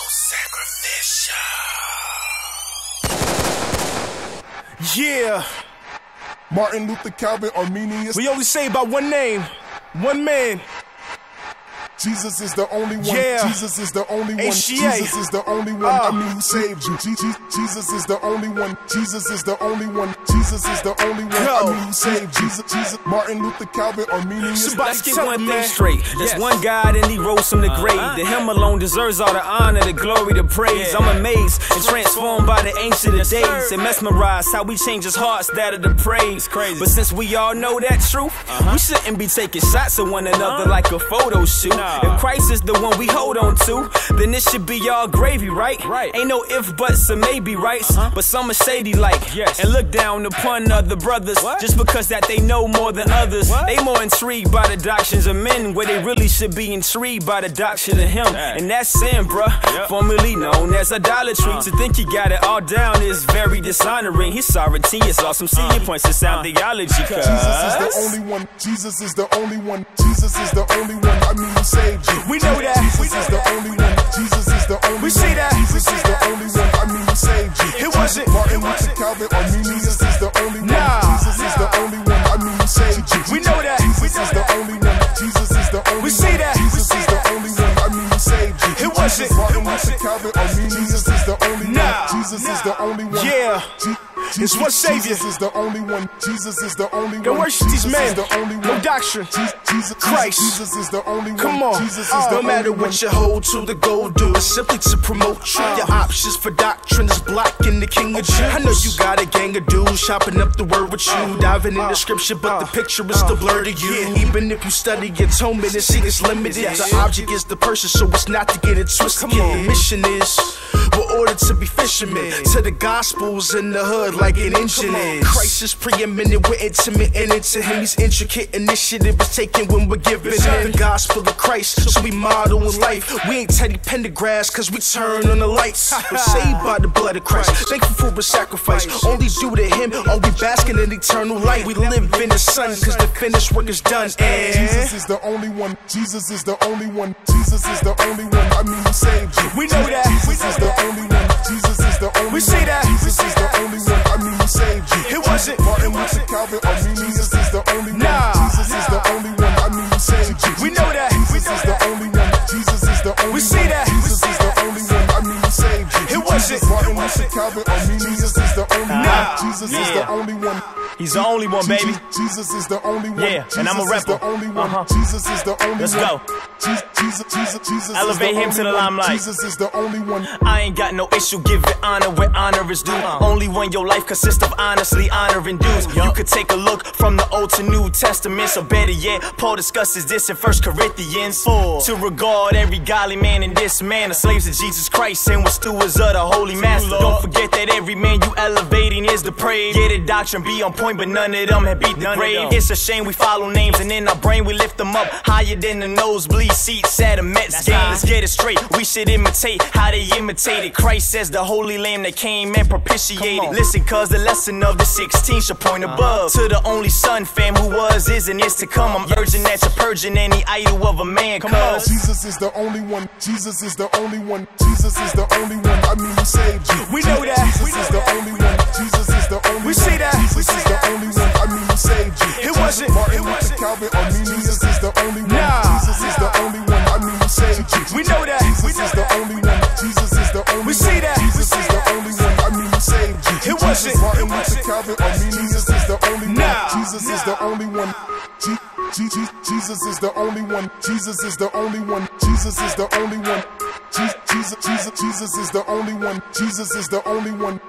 Sacrificial. Yeah. Martin Luther, Calvin, Arminius. We only say about one name, one man. Jesus is the only one. Yeah. Jesus is the only one. HGA. Jesus is the only one. I mean, who saved you? Jesus is the only one. Jesus is the only one. Jesus is the only one. I mean, who saved you? Jesus. Martin Luther, Calvin, Arminius. Let's get one thing straight. There's one God and he rose from the grave. The him alone deserves all the honor, the glory, the praise. I'm amazed and transformed by the ancient of days and mesmerized how we change his hearts that of the praise. But since we all know that truth, we shouldn't be taking shots at one another like a photo shoot. If Christ is the one we hold on to, then it should be all gravy, right? Ain't no if, buts, or maybe rights, but some are shady like, and look down upon other brothers just because that they know more than others. They more intrigued by the doctrines of men where they really should be intrigued by the doctrine of him, and that's sin, bruh, formerly known as idolatry. To think you got it all down is very dishonoring. His sovereignty is awesome. See your points to sound theology, cause Jesus is the only one. Jesus is the only one. Jesus is the only one. I mean, who saved you? We know that. Jesus is the only one. Jesus is the only one. We see that. Jesus is the only one. I mean, who saved you? It wasn't Martin Luther, Calvin, Arminius is the only one. Jesus is the only one. I mean, who saved you? We know that. Jesus is the only one. Jesus is the only one. We see that. Jesus is the only one. I mean, who saved you? It wasn't Martin Luther, Calvin, Arminius is the only one. Jesus is the only one. Yeah. It's one Savior. Jesus is the only one. Jesus is the only one. Don't worship these men. The only one. No doctrine. Christ. Jesus is the only one. Come on. Jesus is the No only matter one. what you hold to, the goal do is simply to promote you. Your options for doctrine is blocking the king of Jews. I know you got a gang of dudes chopping up the word with you, diving into scripture, but the picture is still blurred to you. Even if you study atonement and see it's limited, the object is the person, so it's not to get it twisted. The mission is, we're ordered to be fishermen, to the gospels in the hood like an engine is. Christ is preeminent, we're intimate, and into him he's intricate. Initiative is taken when we're given the gospel of Christ, so we model in life. We ain't Teddy Pendergrass, cause we turn on the lights. We're saved by the blood of Christ, thankful for his sacrifice. Only due to him are we basking in eternal light. We live in the sun, cause the finished work is done. And Jesus is the only one. Jesus is the only one. Jesus is the only one. I mean, who saved you? We know that. Jesus is the only one. Jesus is the only one. We see that. Jesus is the only one. I mean, who saved you? It wasn't Martin Luther, Calvin, Arminius is the only one. Jesus is the only one. I mean, who saved you? We know that. Jesus is the only one. Jesus is the only one. We see that. Jesus is the only one. I mean, who saved you? It wasn't Martin Luther, Calvin, Arminius is the only one. Jesus is the only one. He's the only one, baby. Jesus is the only one. Yeah, and I'm a Jesus is rapper. the only one. Jesus is the only Let's one. go. Jesus Elevate him to the limelight. Jesus is the only one. I ain't got no issue giving honor where honor is due. Only when your life consists of honestly honoring dudes. You could take a look from the Old to New Testament, so better yet, Paul discusses this in 1 Corinthians 4. To regard every godly man in this manner, slaves of Jesus Christ and we're stewards of the Holy Master. Don't forget that every man you elevating is the praise. Yeah, the doctrine be on point, but none of them have beat the grave. It's a shame we follow names and in our brain we lift them up higher than the nosebleed seats at a Mets game. Let's get it straight, we should imitate how they imitated. Christ says the holy lamb that came and propitiated. Listen, cause the lesson of the 16 should point above to the only son, fam, who was, is, and is to come. I'm urging that you're purging any idol of a man, cause Jesus is the only one. Jesus is the only one. Jesus is the only one. I mean, who saved you? We know that. Jesus is the only one. Jesus is the only one. We see that. Jesus is the only one. I mean, who saved you? It wasn't Martin Luther, Calvin, Arminius is the only one. Jesus is the only one. I mean, who saved you? We know that. Jesus is the only one. Jesus is the only one. We see that. Jesus is the only one. I mean, who saved you? It wasn't Martin Luther, Calvin, Arminius is the only one. Jesus is the only one. Jesus is the only one. Jesus is the only one. Jesus is the only one. Jesus is the only one. Jesus is the only one.